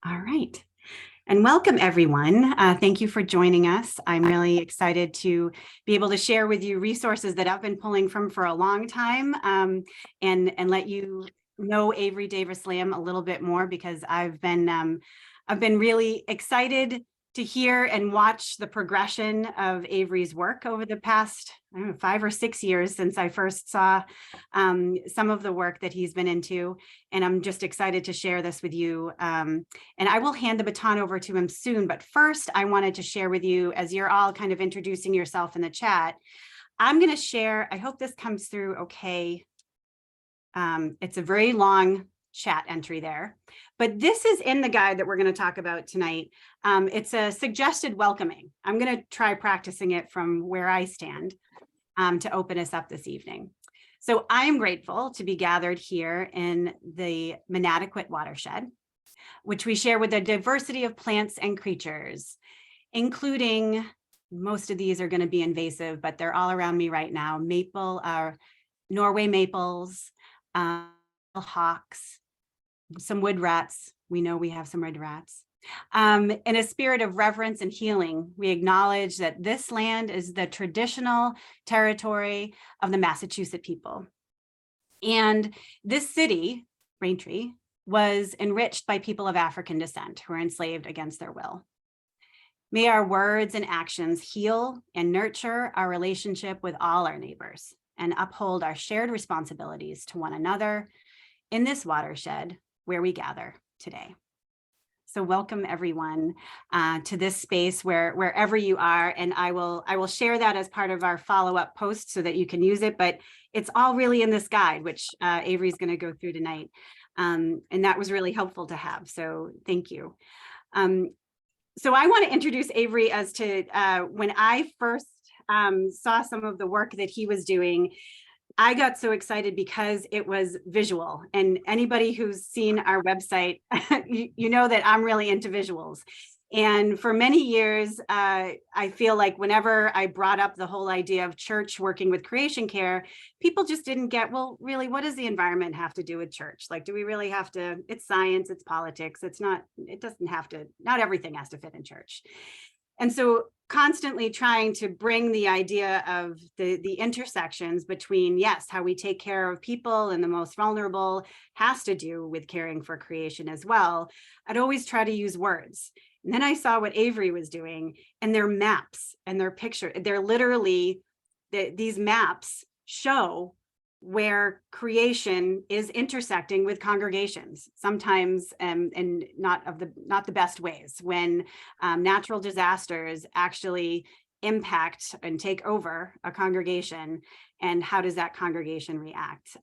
All right. And welcome, everyone. Thank you for joining us. I'm really excited to be able to share with you resources that I've been pulling from for a long time and let you know Avery Davis Lamb a little bit more, because I've been really excited to hear and watch the progression of Avery's work over the past, I don't know, 5 or 6 years since I first saw some of the work that he's been into. And I'm just excited to share this with you. And I will hand the baton over to him soon. But first, I wanted to share with you, as you're all kind of introducing yourself in the chat, I'm going to share, I hope this comes through okay. It's a very long chat entry there, but this is in the guide that we're going to talk about tonight. It's a suggested welcoming. I'm going to try practicing it from where I stand to open us up this evening. So I am grateful to be gathered here in the Manadequit watershed, which we share with a diversity of plants and creatures, including, most of these are going to be invasive, but they're all around me right now. Norway maples, hawks, some wood rats. We know we have some red rats. In a spirit of reverence and healing, we acknowledge that this land is the traditional territory of the Massachusetts people. And this city, Braintree, was enriched by people of African descent who were enslaved against their will. May our words and actions heal and nurture our relationship with all our neighbors and uphold our shared responsibilities to one another in this watershed where we gather today. So welcome everyone to this space wherever you are, and I will share that as part of our follow-up post so that you can use it, but it's all really in this guide, which Avery's going to go through tonight, and that was really helpful to have, so thank you. So I want to introduce Avery as to when I first saw some of the work that he was doing. I got so excited because it was visual, and anybody who's seen our website, you know that I'm really into visuals. And for many years, I feel like whenever I brought up the whole idea of church working with creation care, people just didn't get, well, really, what does the environment have to do with church? Like, do we really have to, it's science, it's politics, it doesn't have to, not everything has to fit in church. And so constantly trying to bring the idea of the intersections between, yes, how we take care of people and the most vulnerable has to do with caring for creation as well. I'd always try to use words. And then I saw what Avery was doing, and their maps and their picture, they're literally, these maps show where creation is intersecting with congregations, sometimes and not the best ways, when natural disasters actually impact and take over a congregation, and how does that congregation react?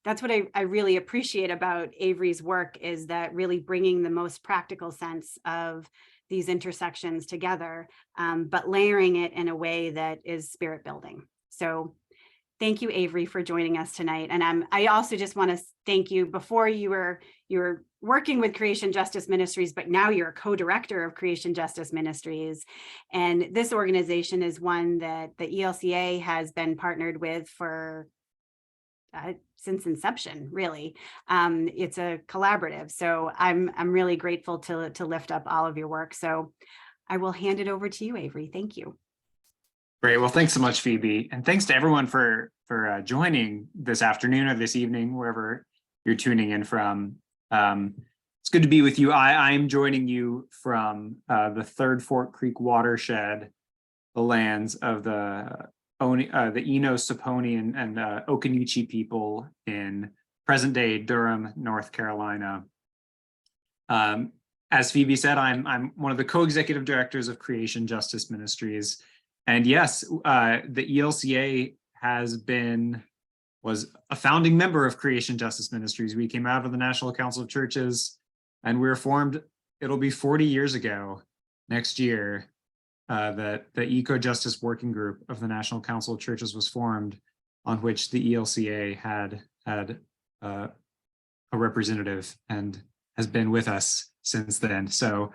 That's what I really appreciate about Avery's work, is that really bringing the most practical sense of these intersections together, but layering it in a way that is spirit building. So thank you, Avery, for joining us tonight. And I also just want to thank you. Before you were working with Creation Justice Ministries, but now you're a co-director of Creation Justice Ministries. And this organization is one that the ELCA has been partnered with for since inception, really. It's a collaborative. So I'm really grateful to lift up all of your work. So I will hand it over to you, Avery. Thank you. Great. Well, thanks so much, Phoebe. And thanks to everyone for joining this afternoon or this evening, wherever you're tuning in from. It's good to be with you. I'm joining you from the Third Fork Creek watershed, the lands of the Eno, Saponi, and Occaneechi people in present-day Durham, North Carolina. As Phoebe said, I'm one of the co-executive directors of Creation Justice Ministries. And yes, the ELCA was a founding member of Creation Justice Ministries. We came out of the National Council of Churches, and we were formed, it'll be 40 years ago next year, that the Eco-Justice Working Group of the National Council of Churches was formed, on which the ELCA had a representative and has been with us since then. So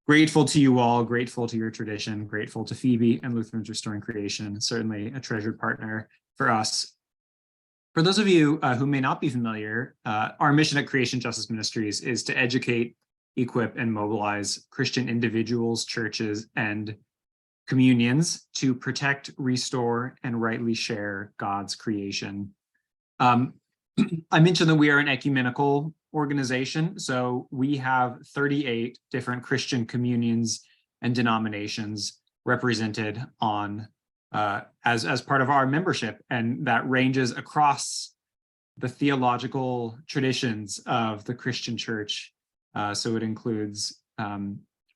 grateful to you all, grateful to your tradition, grateful to Phoebe and Lutherans Restoring Creation, certainly a treasured partner for us. For those of you who may not be familiar, our mission at Creation Justice Ministries is to educate equip, and mobilize Christian individuals, churches, and communions to protect, restore, and rightly share God's creation. I mentioned that we are an ecumenical organization, so we have 38 different Christian communions and denominations represented on as part of our membership, and that ranges across the theological traditions of the Christian church. So it includes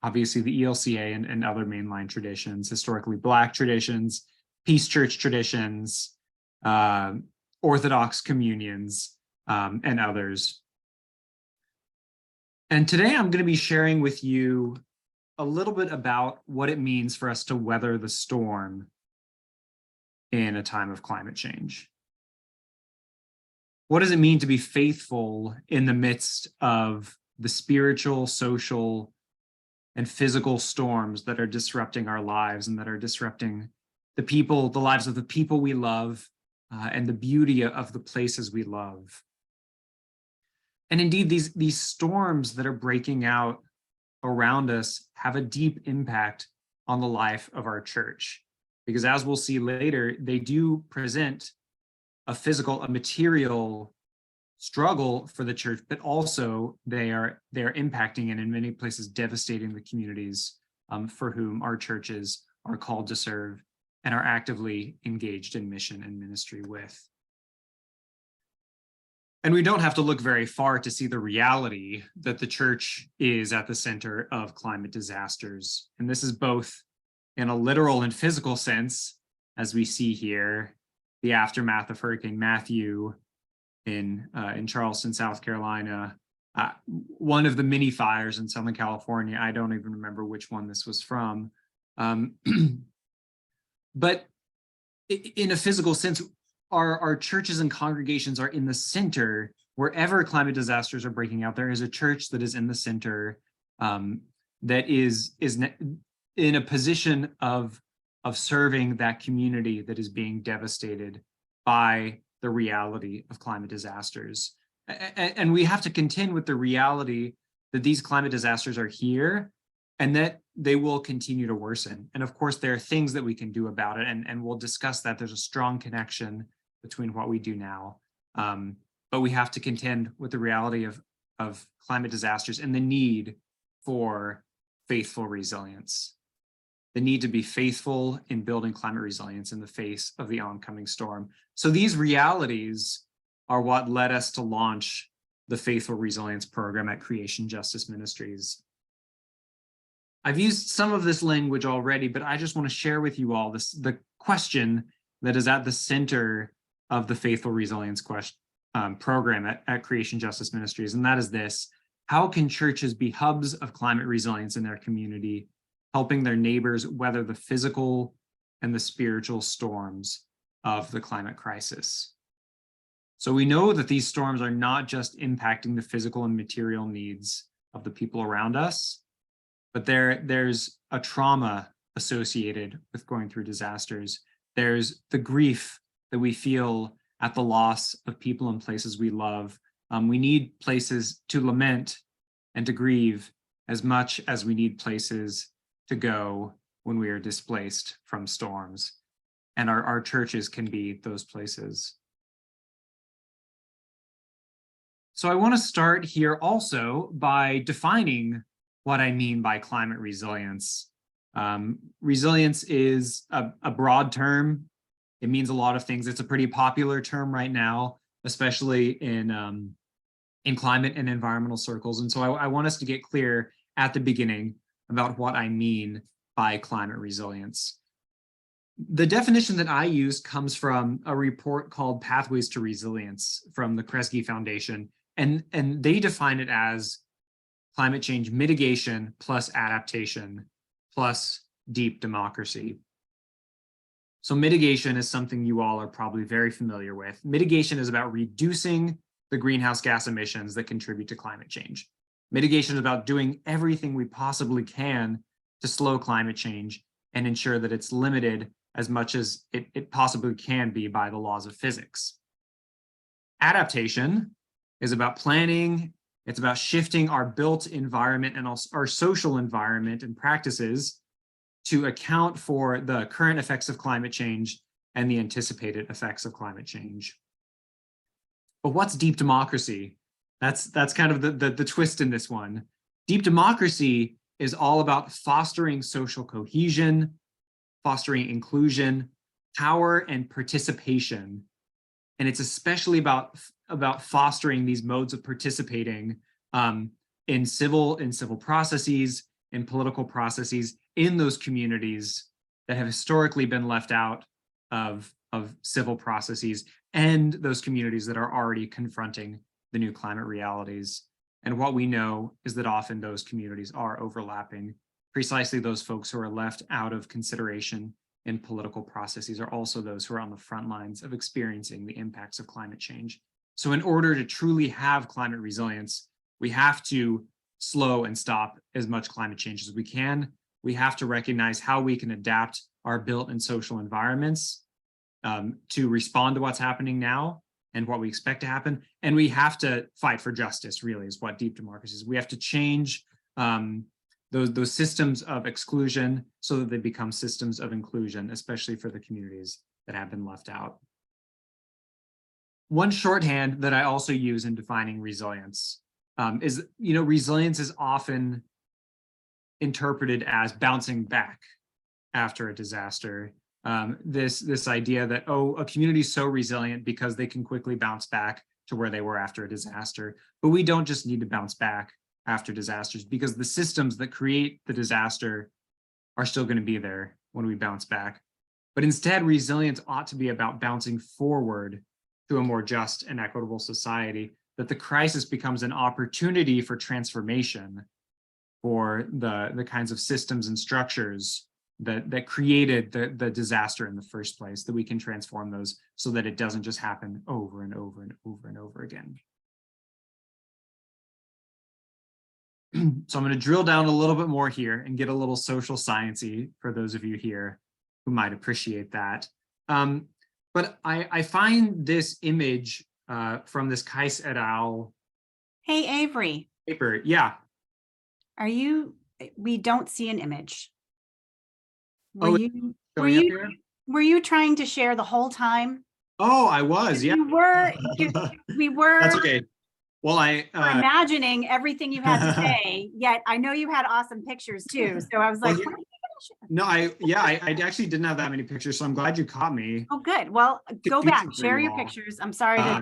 obviously the ELCA and other mainline traditions, historically Black traditions, Peace Church traditions, Orthodox communions, and others. And today I'm going to be sharing with you a little bit about what it means for us to weather the storm in a time of climate change. What does it mean to be faithful in the midst of the spiritual, social, and physical storms that are disrupting our lives and that are disrupting the lives of the people we love, and the beauty of the places we love? And indeed, these storms that are breaking out around us have a deep impact on the life of our church, because as we'll see later, they do present a physical, a material struggle for the church, but also they are impacting and in many places devastating the communities for whom our churches are called to serve and are actively engaged in mission and ministry with. And we don't have to look very far to see the reality that the church is at the center of climate disasters. And this is both in a literal and physical sense, as we see here, the aftermath of Hurricane Matthew in Charleston, South Carolina, one of the many fires in Southern California. I don't even remember which one this was from. But in a physical sense, our churches and congregations are in the center. Wherever climate disasters are breaking out, there is a church that is in the center, that is in a position of serving that community that is being devastated by the reality of climate disasters. And we have to contend with the reality that these climate disasters are here and that they will continue to worsen. And of course, there are things that we can do about it, and we'll discuss that. There's a strong connection between what we do now, but we have to contend with the reality of climate disasters and the need for faithful resilience, the need to be faithful in building climate resilience in the face of the oncoming storm. So these realities are what led us to launch the Faithful Resilience Program at Creation Justice Ministries. I've used some of this language already, but I just want to share with you all the question that is at the center of the Faithful Resilience program at Creation Justice Ministries, and that is this: how can churches be hubs of climate resilience in their community, helping their neighbors weather the physical and the spiritual storms of the climate crisis? So we know that these storms are not just impacting the physical and material needs of the people around us, but there's a trauma associated with going through disasters. There's the grief that we feel at the loss of people and places we love. We need places to lament and to grieve as much as we need places to go when we are displaced from storms. And our churches can be those places. So I want to start here also by defining what I mean by climate resilience. Resilience is a broad term. It means a lot of things. It's a pretty popular term right now, especially in climate and environmental circles. And so I want us to get clear at the beginning about what I mean by climate resilience. The definition that I use comes from a report called Pathways to Resilience from the Kresge Foundation. And they define it as climate change mitigation plus adaptation plus deep democracy. So mitigation is something you all are probably very familiar with. Mitigation is about reducing the greenhouse gas emissions that contribute to climate change. Mitigation is about doing everything we possibly can to slow climate change and ensure that it's limited as much as it possibly can be by the laws of physics. Adaptation is about planning It's about shifting our built environment and also our social environment and practices to account for the current effects of climate change and the anticipated effects of climate change. But what's deep democracy? That's kind of the twist in this one. Deep democracy is all about fostering social cohesion, fostering inclusion, power, and participation. And it's especially about fostering these modes of participating in civil processes, in political processes, in those communities that have historically been left out of civil processes, and those communities that are already confronting the new climate realities. And what we know is that often those communities are overlapping. Precisely those folks who are left out of consideration in political processes are also those who are on the front lines of experiencing the impacts of climate change. So in order to truly have climate resilience, we have to slow and stop as much climate change as we can. We have to recognize how we can adapt our built and social environments to respond to what's happening now and what we expect to happen. And we have to fight for justice, really, is what deep democracy is. We have to change those systems of exclusion so that they become systems of inclusion, especially for the communities that have been left out. One shorthand that I also use in defining resilience is, resilience is often interpreted as bouncing back after a disaster. This idea that, a community is so resilient because they can quickly bounce back to where they were after a disaster. But we don't just need to bounce back after disasters, because the systems that create the disaster are still going to be there when we bounce back. But instead, resilience ought to be about bouncing forward to a more just and equitable society, that the crisis becomes an opportunity for transformation for the kinds of systems and structures that created the disaster in the first place, that we can transform those so that it doesn't just happen over and over and over and over again. So I'm going to drill down a little bit more here and get a little social science-y for those of you here who might appreciate that. But I find this image from this Kais et al. Hey, Avery. Paper. Yeah. We don't see an image. Were you trying to share the whole time? Oh, I was, yeah. We were. That's okay. Well, were imagining everything you had to say, yet I know you had awesome pictures too. So I was like, well, no, I actually didn't have that many pictures, so I'm glad you caught me. Oh, good. Well, go back, share your pictures. I'm sorry to.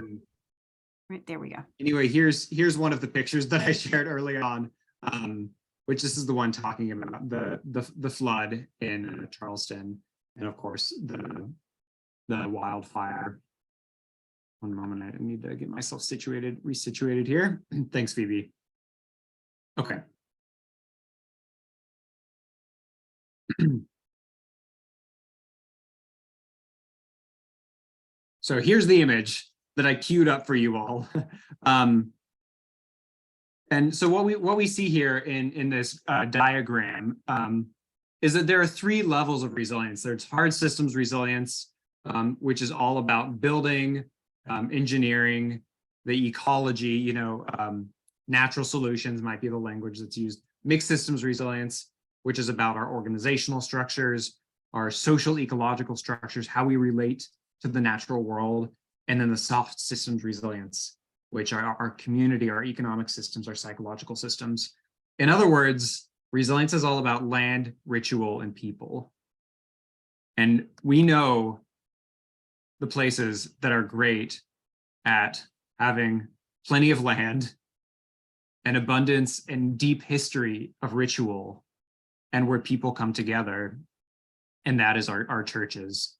Right, there we go. Anyway, here's one of the pictures that I shared earlier on, which this is the one talking about the flood in Charleston, and of course the wildfire. One moment, I need to get myself resituated here. Thanks, Phoebe. Okay. So here's the image that I queued up for you all. And so what we see here in this diagram is that there are three levels of resilience. There's hard systems resilience, which is all about building, engineering, the ecology, natural solutions might be the language that's used. Mixed systems resilience, which is about our organizational structures, our social ecological structures, how we relate to the natural world, and then the soft systems resilience, which are our community, our economic systems, our psychological systems. In other words, resilience is all about land, ritual, and people. And we know the places that are great at having plenty of land, an abundance and deep history of ritual, and where people come together, and that is our churches.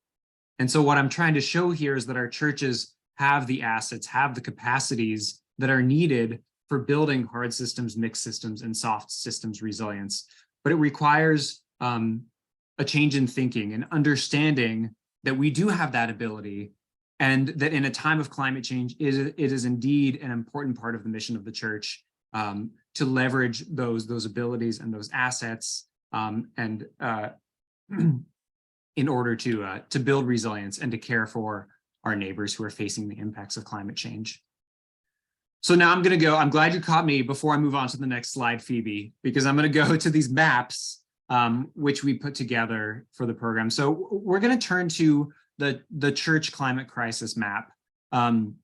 And so what I'm trying to show here is that our churches have the assets, have the capacities that are needed for building hard systems, mixed systems, and soft systems resilience. But it requires a change in thinking and understanding that we do have that ability, and that in a time of climate change, it is indeed an important part of the mission of the church to leverage those abilities and those assets in order to build resilience and to care for our neighbors who are facing the impacts of climate change. So now I'm glad you caught me before I move on to the next slide, Phoebe, because I'm going to go to these maps, which we put together for the program. So we're going to turn to the church climate crisis map. And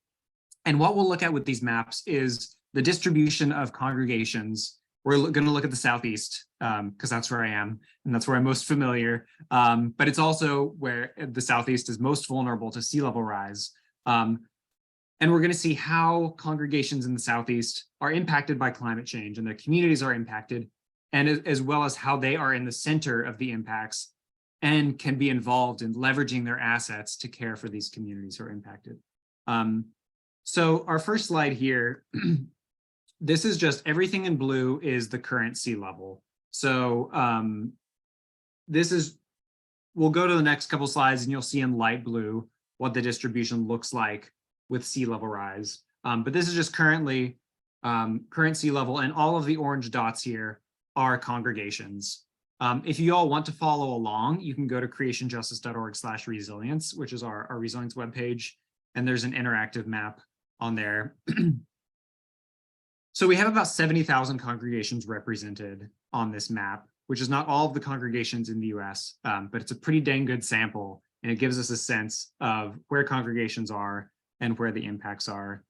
what we'll look at with these maps is the distribution of congregations. We're going to look at the Southeast because that's where I am and that's where I'm most familiar. But it's also where the Southeast is most vulnerable to sea level rise. And we're going to see how congregations in the Southeast are impacted by climate change and their communities are impacted, and as well as how they are in the center of the impacts and can be involved in leveraging their assets to care for these communities who are impacted. So our first slide here, this is just everything in blue is the current sea level. So we'll go to the next couple slides and you'll see in light blue what the distribution looks like with sea level rise. But this is just current sea level, and all of the orange dots here are congregations. If you all want to follow along, you can go to creationjustice.org/resilience, which is our resilience webpage, and there's an interactive map on there. So we have about 70,000 congregations represented on this map, which is not all of the congregations in the US, but it's a pretty dang good sample, and it gives us a sense of where congregations are and where the impacts are.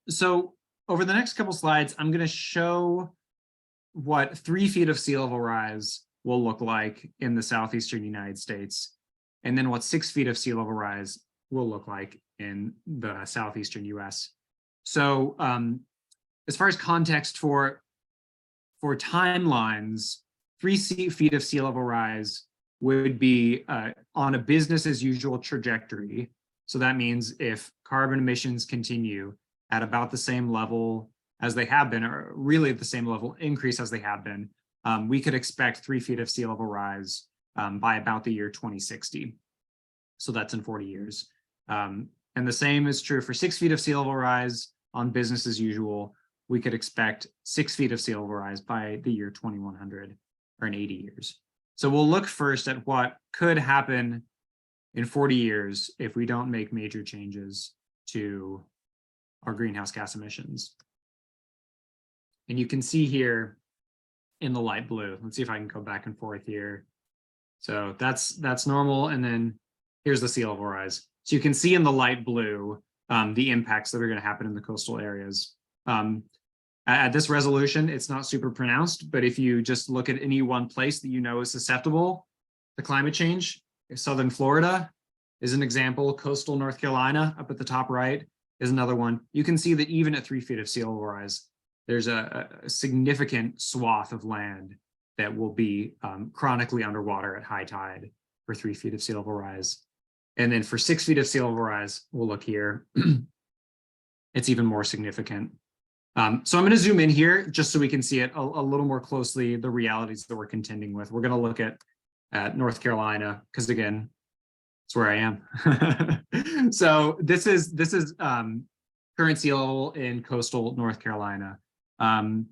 So over the next couple slides, I'm going to show what 3 feet of sea level rise will look like in the southeastern United States, and then what 6 feet of sea level rise will look like in the southeastern US. So as far as context for timelines, 3 feet of sea level rise would be on a business as usual trajectory. So that means if carbon emissions continue at about the same level as they have been, or really at the same level increase as they have been, we could expect 3 feet of sea level rise by about the year 2060. So that's in 40 years. And the same is true for 6 feet of sea level rise on business as usual. We could expect 6 feet of sea level rise by the year 2100, or in 80 years. So we'll look first at what could happen in 40 years if we don't make major changes to our greenhouse gas emissions. And you can see here in the light blue, let's see if I can go back and forth here. So that's normal, and then here's the sea level rise. So you can see in the light blue the impacts that are going to happen in the coastal areas. At this resolution, it's not super pronounced, but if you just look at any one place that you know is susceptible to climate change, Southern Florida is an example. Coastal North Carolina up at the top right is another one. You can see that even at 3 feet of sea level rise, there's a significant swath of land that will be chronically underwater at high tide for 3 feet of sea level rise. And then for 6 feet of sea level rise, we'll look here. It's even more significant. So I'm going to zoom in here just so we can see it a little more closely, the realities that we're contending with. We're going to look at North Carolina, because again, it's where I am. So this is current sea level in coastal North Carolina. And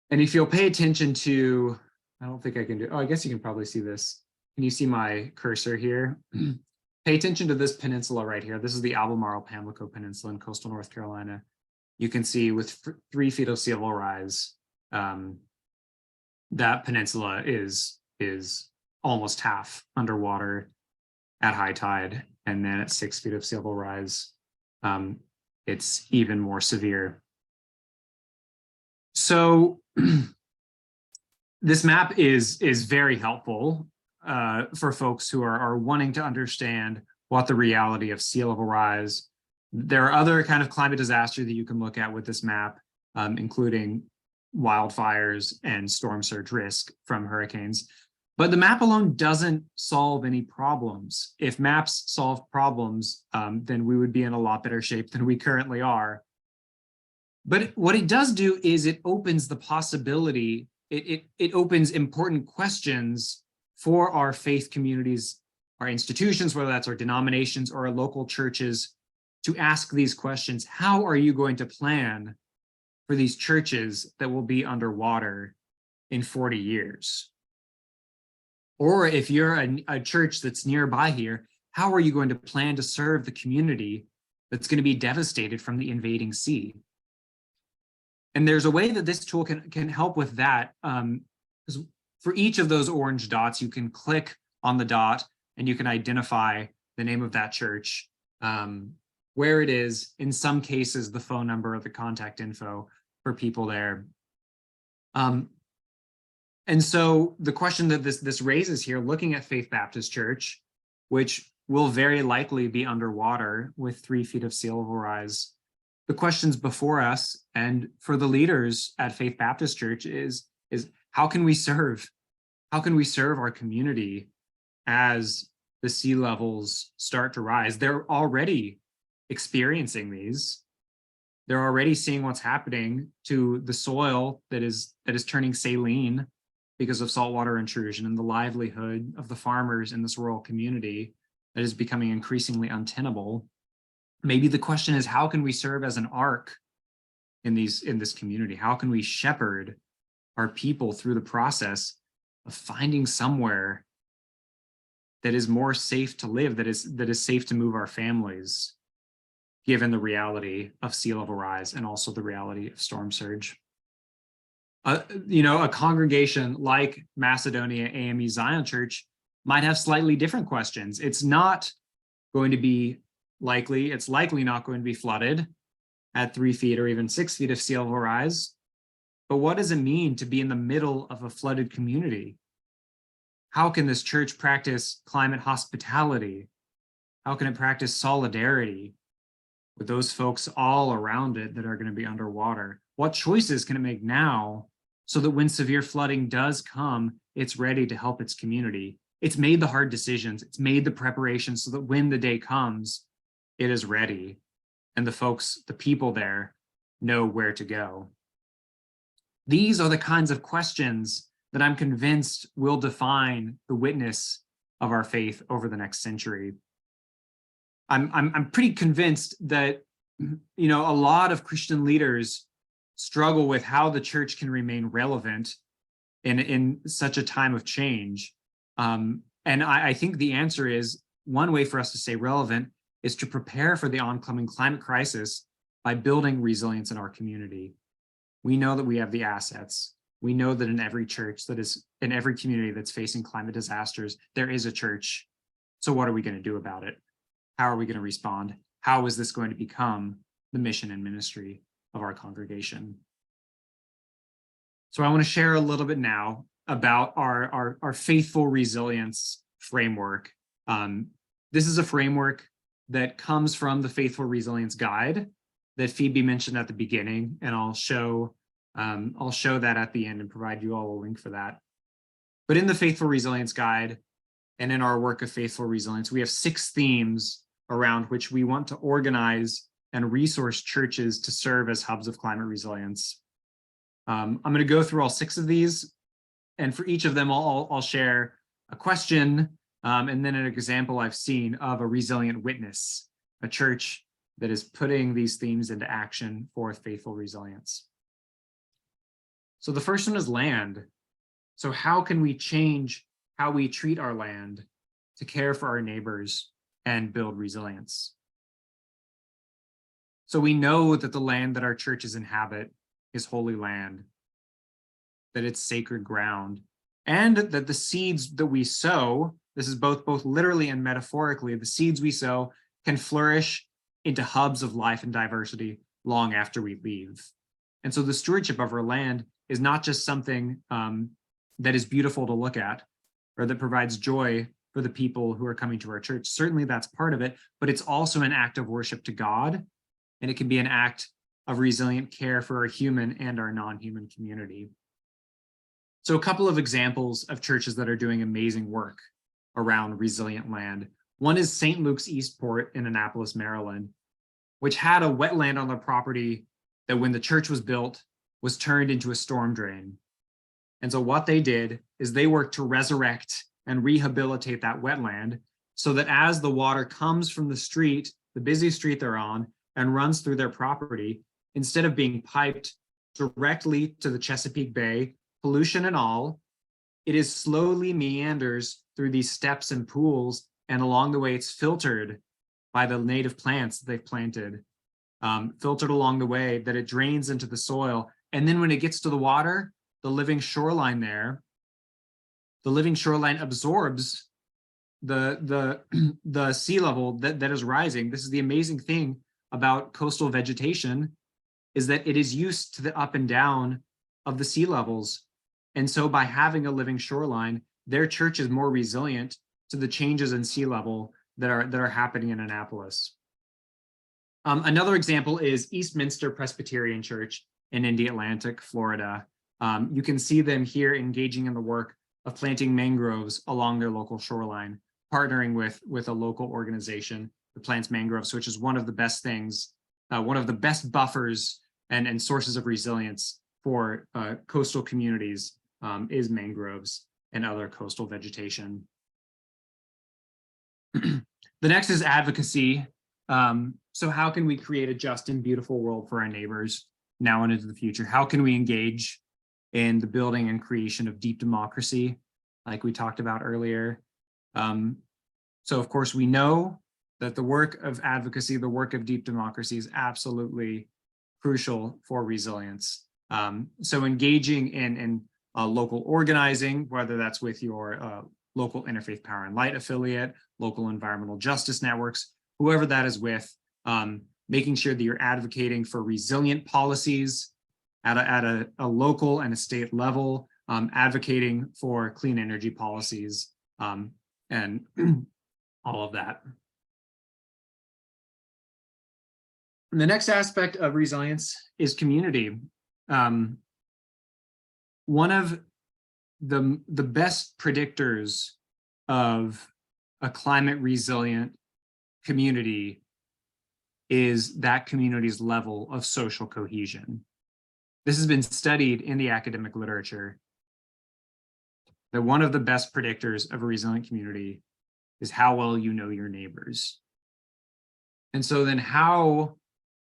if you'll pay attention to, I don't think I can do, oh, I guess you can probably see this. Can you see my cursor here? Pay attention to this peninsula right here. This is the Albemarle Pamlico Peninsula in coastal North Carolina. You can see with 3 feet of sea level rise, that peninsula is almost half underwater at high tide. And then at 6 feet of sea level rise, it's even more severe. So this map is very helpful for folks who are wanting to understand what the reality of sea level rise. There are other kind of climate disasters that you can look at with this map, including wildfires and storm surge risk from hurricanes. But the map alone doesn't solve any problems. If maps solve problems, then we would be in a lot better shape than we currently are. But what it does do is it opens the possibility, it opens important questions for our faith communities, our institutions, whether that's our denominations or our local churches, to ask these questions. How are you going to plan for these churches that will be underwater in 40 years? Or if you're a church that's nearby here, how are you going to plan to serve the community that's going to be devastated from the invading sea. And there's a way that this tool can help with that. Because for each of those orange dots, you can click on the dot and you can identify the name of that church, where it is, in some cases, the phone number or the contact info for people there. And so the question that this raises here, looking at Faith Baptist Church, which will very likely be underwater with 3 feet of sea level rise, the questions before us and for the leaders at Faith Baptist Church is how can we serve? How can we serve our community as the sea levels start to rise? They're already experiencing these. They're already seeing what's happening to the soil that is turning saline because of saltwater intrusion, and the livelihood of the farmers in this rural community that is becoming increasingly untenable. Maybe the question is, how can we serve as an ark in this community? How can we shepherd our people through the process of finding somewhere that is more safe to live, that is safe to move our families, given the reality of sea level rise and also the reality of storm surge? A congregation like Macedonia AME Zion Church might have slightly different questions. It's not going to be likely, it's likely not going to be flooded at 3 feet or even 6 feet of sea level rise. But what does it mean to be in the middle of a flooded community? How can this church practice climate hospitality? How can it practice solidarity with those folks all around it that are going to be underwater? What choices can it make now so that when severe flooding does come, it's ready to help its community? It's made the hard decisions. It's made the preparations so that when the day comes, it is ready. And the people there know where to go. These are the kinds of questions that I'm convinced will define the witness of our faith over the next century. I'm pretty convinced that a lot of Christian leaders struggle with how the church can remain relevant in such a time of change. And I think the answer is, one way for us to stay relevant is to prepare for the oncoming climate crisis by building resilience in our community. We know that we have the assets. We know that in every church that is in every community that's facing climate disasters, there is a church. So what are we going to do about it? How are we going to respond? How is this going to become the mission and ministry of our congregation? So I want to share a little bit now about our faithful resilience framework. This is a framework that comes from the Faithful Resilience Guide that Phoebe mentioned at the beginning, and I'll show that at the end and provide you all a link for that. But in the Faithful Resilience Guide and in our work of Faithful Resilience, we have 6 themes around which we want to organize and resource churches to serve as hubs of climate resilience. I'm going to go through all 6 of these, and for each of them, I'll share a question and then an example I've seen of a resilient witness, a church that is putting these themes into action for faithful resilience. So the first one is land. So how can we change how we treat our land to care for our neighbors and build resilience? So we know that the land that our churches inhabit is holy land, that it's sacred ground, and that the seeds that we sow, this is both literally and metaphorically, the seeds we sow can flourish into hubs of life and diversity long after we leave. And so the stewardship of our land is not just something that is beautiful to look at or that provides joy for the people who are coming to our church. Certainly that's part of it, but it's also an act of worship to God, and it can be an act of resilient care for our human and our non-human community. So a couple of examples of churches that are doing amazing work around resilient land. One is St. Luke's Eastport in Annapolis, Maryland, which had a wetland on their property that when the church was built was turned into a storm drain. And so what they did is they worked to resurrect and rehabilitate that wetland so that as the water comes from the street, the busy street they're on, and runs through their property, instead of being piped directly to the Chesapeake Bay, pollution and all, it is slowly meanders through these steps and pools, and along the way it's filtered by the native plants that they've planted, filtered along the way, that it drains into the soil. And then when it gets to the water, the living shoreline absorbs the sea level that is rising. This is the amazing thing about coastal vegetation, is that it is used to the up and down of the sea levels. And so by having a living shoreline, their church is more resilient to the changes in sea level that are happening in Annapolis. Another example is Eastminster Presbyterian Church in Indialantic, Florida. You can see them here engaging in the work of planting mangroves along their local shoreline, partnering with a local organization that plants mangroves, which is one of the best things, one of the best buffers and sources of resilience for coastal communities is mangroves and other coastal vegetation. The next is advocacy. So how can we create a just and beautiful world for our neighbors now and into the future? How can we engage in the building and creation of deep democracy, like we talked about earlier? So of course, we know that the work of advocacy, the work of deep democracy is absolutely crucial for resilience. So engaging in local organizing, whether that's with your local Interfaith Power and Light affiliate, local environmental justice networks, whoever that is with, making sure that you're advocating for resilient policies at a local and a state level, advocating for clean energy policies, and all of that. And the next aspect of resilience is community. One of the best predictors of a climate resilient community is that community's level of social cohesion. This has been studied in the academic literature, that one of the best predictors of a resilient community is how well you know your neighbors. And so then how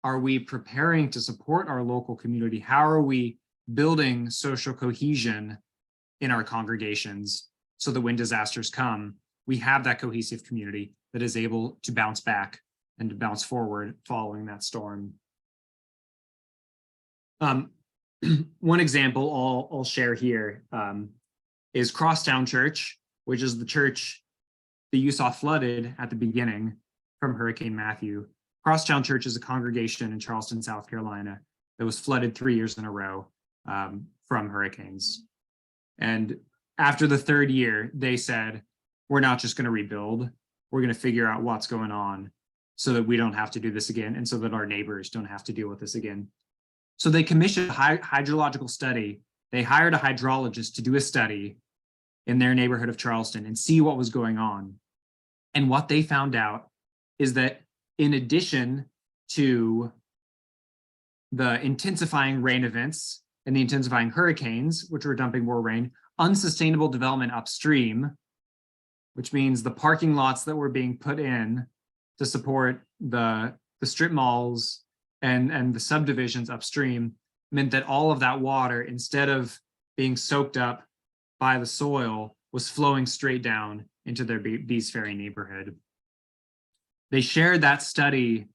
are we preparing to support our local community? How are we building social cohesion in our congregations so that when disasters come, we have that cohesive community that is able to bounce back and to bounce forward following that storm? One example I'll share here is Crosstown Church, which is the church that you saw flooded at the beginning from Hurricane Matthew. Crosstown Church is a congregation in Charleston, South Carolina, that was flooded 3 years in a row from hurricanes. And after the third year, they said, we're not just going to rebuild, we're going to figure out what's going on so that we don't have to do this again, and so that our neighbors don't have to deal with this again. So they commissioned a hydrological study. They hired a hydrologist to do a study in their neighborhood of Charleston and see what was going on. And what they found out is that in addition to the intensifying rain events and the intensifying hurricanes, which were dumping more rain, unsustainable development upstream, which means the parking lots that were being put in to support the strip malls and the subdivisions upstream, meant that all of that water, instead of being soaked up by the soil, was flowing straight down into their Bees Ferry neighborhood. They shared that study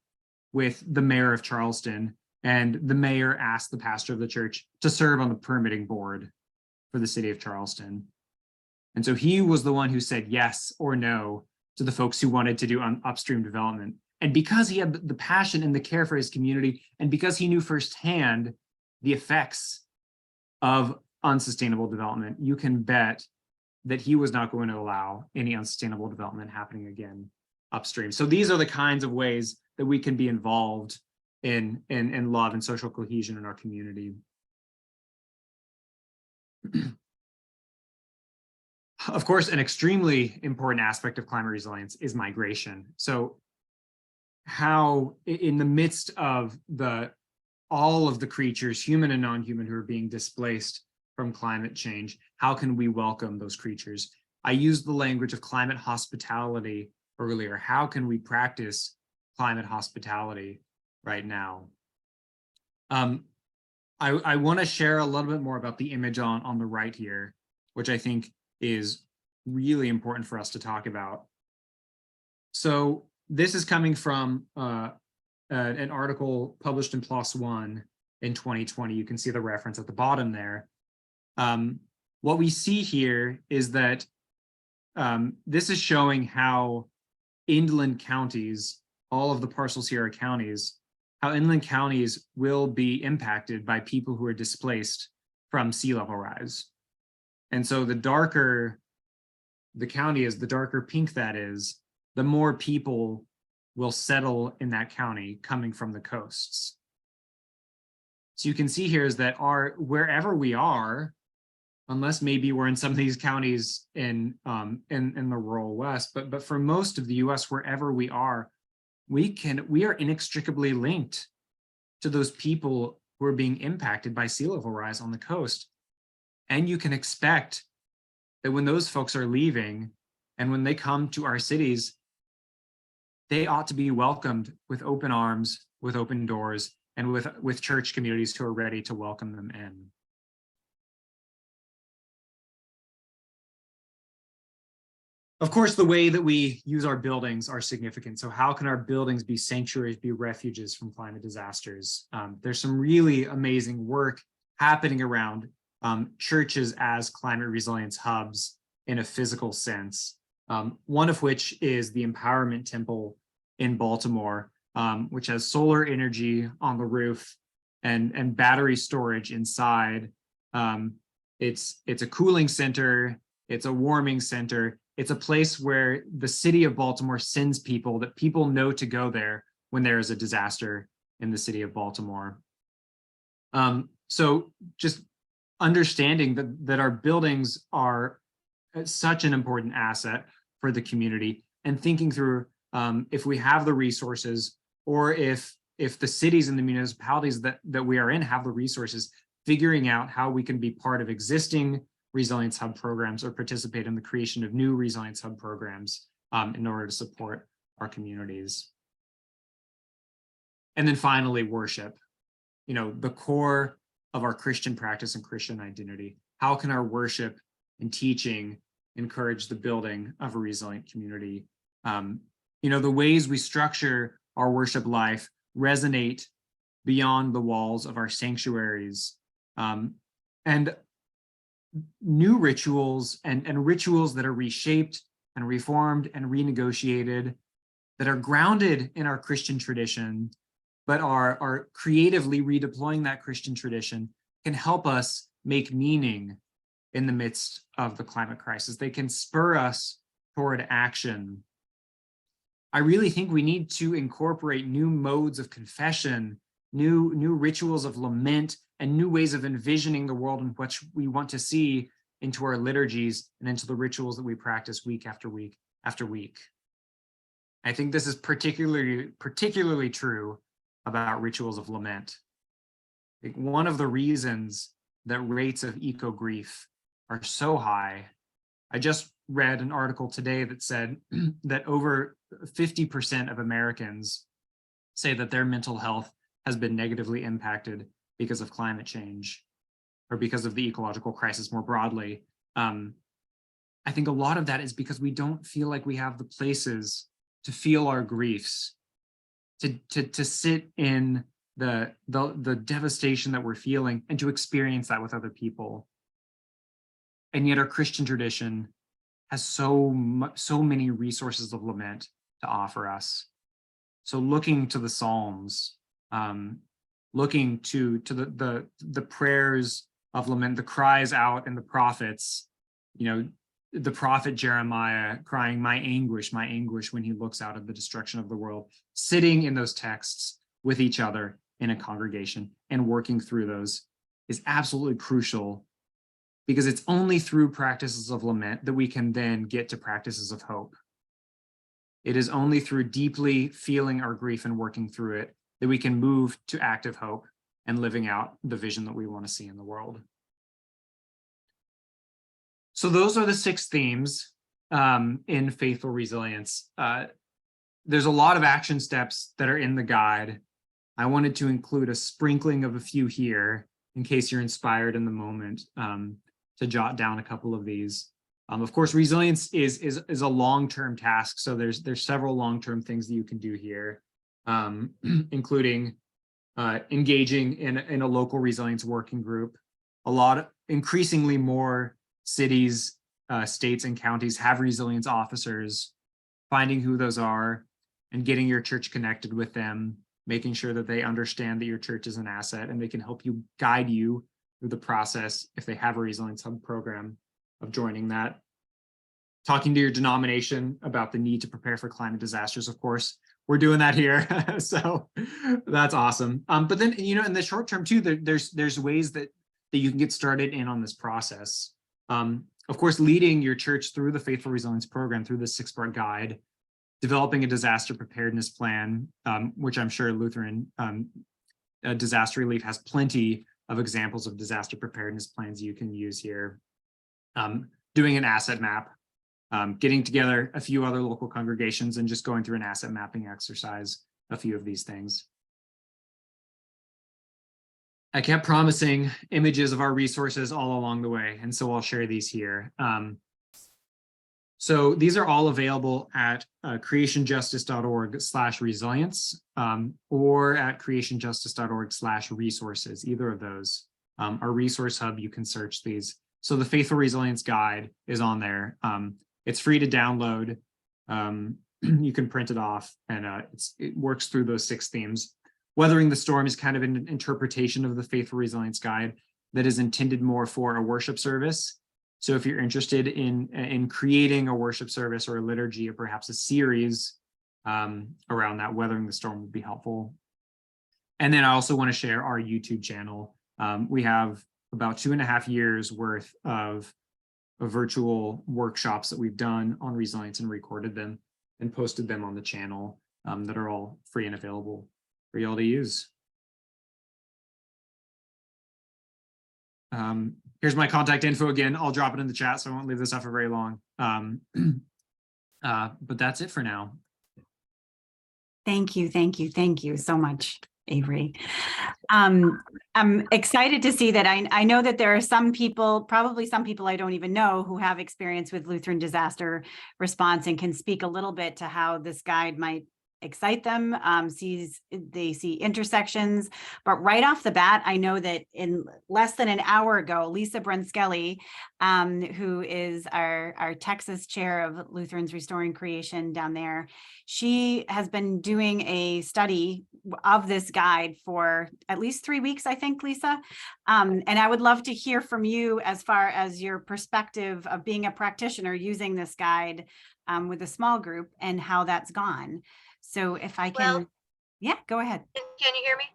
with the mayor of Charleston, and the mayor asked the pastor of the church to serve on the permitting board for the city of Charleston. And so he was the one who said yes or no to the folks who wanted to do upstream development. And because he had the passion and the care for his community, and because he knew firsthand the effects of unsustainable development, you can bet that he was not going to allow any unsustainable development happening again upstream. So these are the kinds of ways that we can be involved in love and social cohesion in our community. Of course, an extremely important aspect of climate resilience is migration. So how, in the midst of all of the creatures, human and non-human, who are being displaced from climate change, how can we welcome those creatures? I used the language of climate hospitality earlier. How can we practice climate hospitality right now? I want to share a little bit more about the image on the right here, which I think is really important for us to talk about. So this is coming from an article published in PLOS One in 2020. You can see the reference at the bottom there. What we see here is that this is showing how inland counties, all of the parcel Sierra counties, how inland counties will be impacted by people who are displaced from sea level rise. And so the darker the county is, the darker pink that is, the more people will settle in that county coming from the coasts. So you can see here is that wherever we are, unless maybe we're in some of these counties in the rural West, but for most of the US, wherever we are inextricably linked to those people who are being impacted by sea level rise on the coast. And you can expect that when those folks are leaving and when they come to our cities, they ought to be welcomed with open arms, with open doors, and with church communities who are ready to welcome them in. Of course, the way that we use our buildings are significant. So how can our buildings be sanctuaries, be refuges from climate disasters? There's some really amazing work happening around churches as climate resilience hubs in a physical sense. One of which is the Empowerment Temple in Baltimore, which has solar energy on the roof and battery storage inside. It's a cooling center, it's a warming center. It's a place where the city of Baltimore sends people, that people know to go there when there is a disaster in the city of Baltimore. So just understanding that our buildings are such an important asset for the community, and thinking through if we have the resources, or if the cities and the municipalities that we are in have the resources, figuring out how we can be part of existing Resilience Hub programs or participate in the creation of new Resilience Hub programs in order to support our communities. And then finally, worship, the core of our Christian practice and Christian identity. How can our worship and teaching encourage the building of a resilient community? The ways we structure our worship life resonate beyond the walls of our sanctuaries. And new rituals and rituals that are reshaped and reformed and renegotiated, that are grounded in our Christian tradition, but are creatively redeploying that Christian tradition, can help us make meaning in the midst of the climate crisis. They can spur us toward action. I really think we need to incorporate new modes of confession, new rituals of lament, and new ways of envisioning the world in which we want to see into our liturgies and into the rituals that we practice week after week after week. I think this is particularly true about rituals of lament. I think one of the reasons that rates of eco-grief are so high, I just read an article today that said that over 50% of Americans say that their mental health has been negatively impacted because of climate change, or because of the ecological crisis more broadly. I think a lot of that is because we don't feel like we have the places to feel our griefs, to sit in the devastation that we're feeling, and to experience that with other people. And yet our Christian tradition has so many resources of lament to offer us. So looking to the Psalms, looking to the prayers of lament, the cries out in the prophets, the prophet Jeremiah crying, my anguish, when he looks out at the destruction of the world, sitting in those texts with each other in a congregation and working through those is absolutely crucial, because it's only through practices of lament that we can then get to practices of hope. It is only through deeply feeling our grief and working through it that we can move to active hope and living out the vision that we want to see in the world. So those are the 6 themes in faithful resilience. There's a lot of action steps that are in the guide. I wanted to include a sprinkling of a few here in case you're inspired in the moment to jot down a couple of these. Of course, resilience is a long-term task. So there's several long-term things that you can do here, including engaging in a local resilience working group. Increasingly more cities, states, and counties have resilience officers. Finding who those are and getting your church connected with them, making sure that they understand that your church is an asset and they can help you, guide you through the process if they have a resilience hub program of joining that. Talking to your denomination about the need to prepare for climate disasters, of course. We're doing that here, so that's awesome. But then, in the short term too, there's ways that you can get started in on this process. Of course, leading your church through the Faithful Resilience Program, through the 6-part guide, developing a disaster preparedness plan, which I'm sure Lutheran Disaster Relief has plenty of examples of disaster preparedness plans you can use here. Doing an asset map, getting together a few other local congregations and just going through an asset mapping exercise, a few of these things. I kept promising images of our resources all along the way, and so I'll share these here. So these are all available at creationjustice.org/resilience or at creationjustice.org/resources, either of those. Our resource hub, you can search these. So the Faithful Resilience Guide is on there. It's free to download. You can print it off, and it works through those 6 themes. Weathering the Storm is kind of an interpretation of the Faithful Resilience Guide that is intended more for a worship service. So if you're interested in creating a worship service or a liturgy or perhaps a series around that, Weathering the Storm would be helpful. And then I also want to share our YouTube channel. We have about 2.5 years worth of virtual workshops that we've done on resilience and recorded them and posted them on the channel that are all free and available for y'all to use. Here's my contact info again. I'll drop it in the chat, so I won't leave this up for very long. But that's it for now. Thank you so much, Avery. I'm excited to see that. I know that there are some people, probably some people I don't even know, who have experience with Lutheran Disaster Response and can speak a little bit to how this guide might excite them. They see intersections, but right off the bat, I know that in less than an hour ago, Lisa Brunskelley, who is our Texas chair of Lutherans Restoring Creation down there, she has been doing a study of this guide for at least 3 weeks, I think, Lisa. And I would love to hear from you as far as your perspective of being a practitioner using this guide with a small group and how that's gone. So if I can, yeah, go ahead. Can you hear me?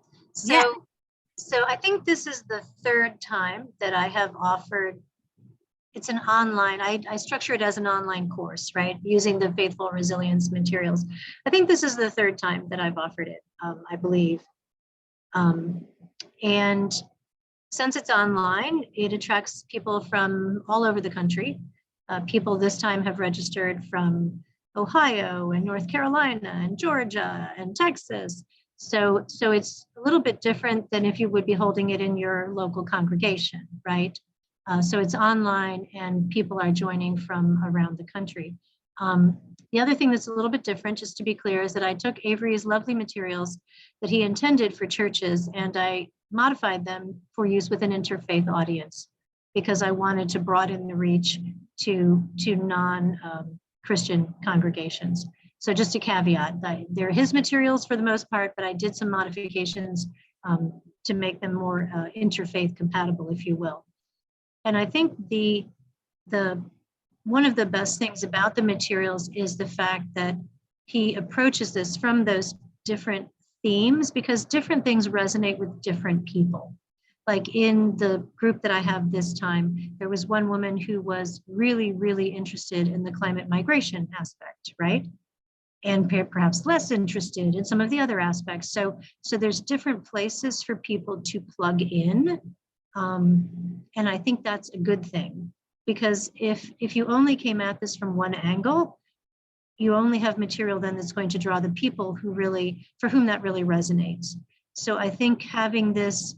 Yeah. So I think this is the 3rd time that I have offered. It's an online, I structure it as an online course, right? Using the Faithful Resilience materials. I think this is the 3rd time that I've offered it, I believe. And since it's online, it attracts people from all over the country. People this time have registered from Ohio and North Carolina and Georgia and Texas. So it's a little bit different than if you would be holding it in your local congregation, right? So it's online and people are joining from around the country. The other thing that's a little bit different, just to be clear, is that I took Avery's lovely materials that he intended for churches and I modified them for use with an interfaith audience because I wanted to broaden the reach to non-Christian congregations. So just a caveat, they're his materials for the most part, but I did some modifications to make them more interfaith compatible, if you will. And I think the one of the best things about the materials is the fact that he approaches this from those different themes because different things resonate with different people. Like in the group that I have this time, there was one woman who was really, really interested in the climate migration aspect, right? And perhaps less interested in some of the other aspects. So there's different places for people to plug in. And I think that's a good thing because if you only came at this from one angle, you only have material then that's going to draw the people for whom that really resonates. So I think having this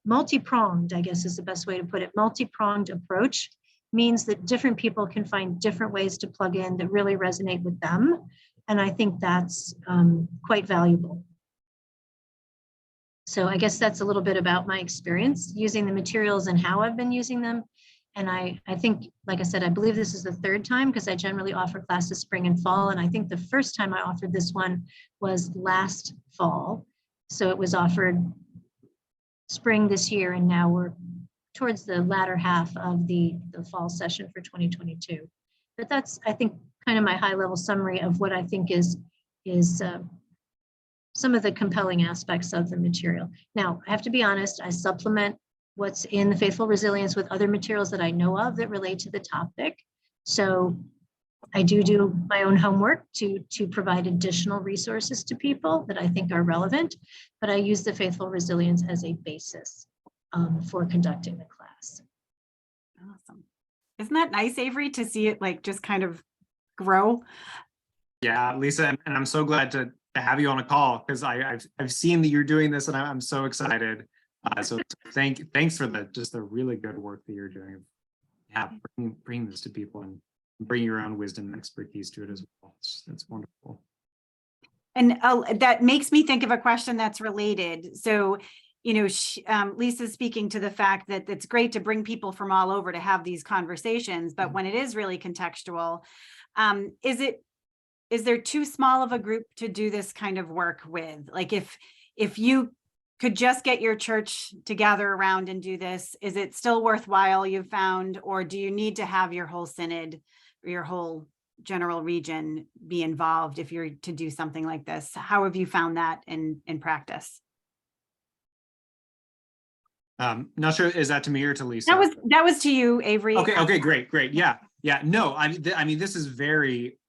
multi-pronged, I guess is the best way to put it, multi-pronged approach means that different people can find different ways to plug in that really resonate with them. And I think that's quite valuable. So I guess that's a little bit about my experience using the materials and how I've been using them. And I think, like I said, I believe this is the third time because I generally offer classes spring and fall. And I think the first time I offered this one was last fall. So it was offered spring this year, and now we're towards the latter half of the fall session for 2022. But that's, I think, kind of my high level summary of what I think is some of the compelling aspects of the material. Now, I have to be honest, I supplement what's in the Faithful Resilience with other materials that I know of that relate to the topic. So I do my own homework to provide additional resources to people that I think are relevant, but I use the Faithful Resilience as a basis for conducting the class. Awesome. Isn't that nice, Avery, to see it like just kind of grow? Yeah, Lisa, and I'm so glad to have you on a call because I've seen that you're doing this, and I'm so excited. So thanks for the really good work that you're doing. Yeah, bringing this to people and bring your own wisdom and expertise to it as well. That's wonderful. And that makes me think of a question that's related. So, you know, Lisa's speaking to the fact that it's great to bring people from all over to have these conversations, but when it is really contextual, is there too small of a group to do this kind of work with? Like if you could just get your church to gather around and do this, is it still worthwhile, you've found, or do you need to have your whole synod or your whole general region be involved if you're to do something like this? How have you found that in practice? Not sure, is that to me or to Lisa? That was to you, Avery. Okay, great. Yeah. No, I mean, this is very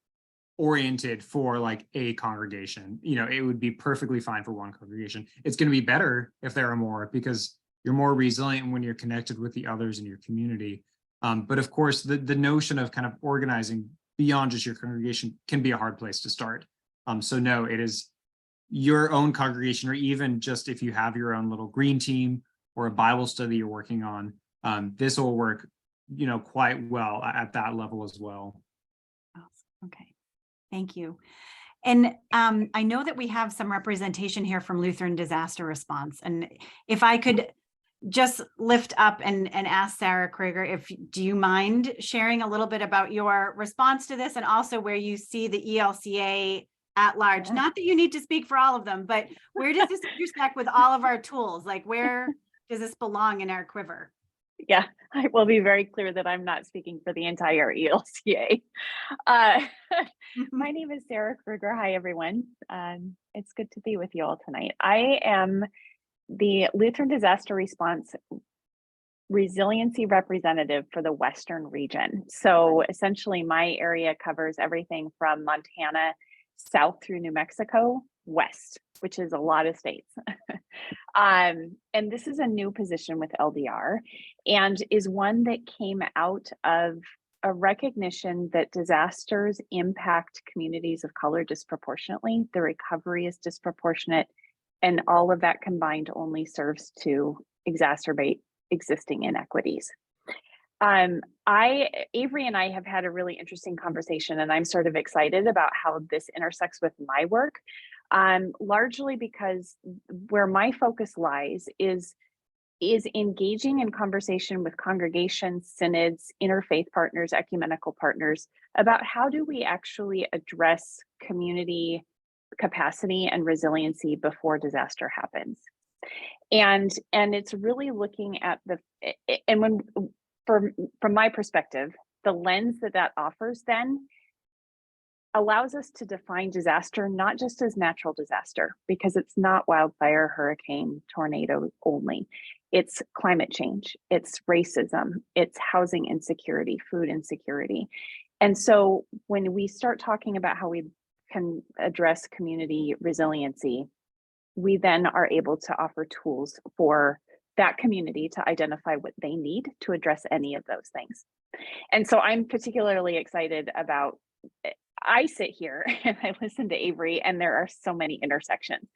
oriented for like a congregation. You know, it would be perfectly fine for one congregation. It's going to be better if there are more because you're more resilient when you're connected with the others in your community. But of course, the notion of kind of organizing beyond just your congregation can be a hard place to start. So no, it is your own congregation, or even just if you have your own little green team or a Bible study you're working on, this will work, you know, quite well at that level as well. Okay. Thank you. And I know that we have some representation here from Lutheran Disaster Response. And if I could just lift up and ask Sarah Krieger, do you mind sharing a little bit about your response to this and also where you see the ELCA at large? Yeah. Not that you need to speak for all of them, but where does this intersect with all of our tools? Like where does this belong in our quiver? Yeah, I will be very clear that I'm not speaking for the entire ELCA. My name is Sarah Krieger. Hi, everyone. It's good to be with you all tonight. I am the Lutheran Disaster Response Resiliency Representative for the Western region. So essentially my area covers everything from Montana south through New Mexico west, which is a lot of states. And this is a new position with LDR and is one that came out of a recognition that disasters impact communities of color disproportionately. The recovery is disproportionate, and all of that combined only serves to exacerbate existing inequities. Avery and I have had a really interesting conversation, and I'm sort of excited about how this intersects with my work, largely because where my focus lies is engaging in conversation with congregations, synods, interfaith partners, ecumenical partners about how do we actually address community capacity and resiliency before disaster happens. And it's really looking at from my perspective, the lens that offers then allows us to define disaster not just as natural disaster, because it's not wildfire, hurricane, tornado only. It's climate change, it's racism, it's housing insecurity, food insecurity. And so when we start talking about how we can address community resiliency, we then are able to offer tools for that community to identify what they need to address any of those things. And so I'm particularly excited about, I sit here and I listen to Avery, and there are so many intersections.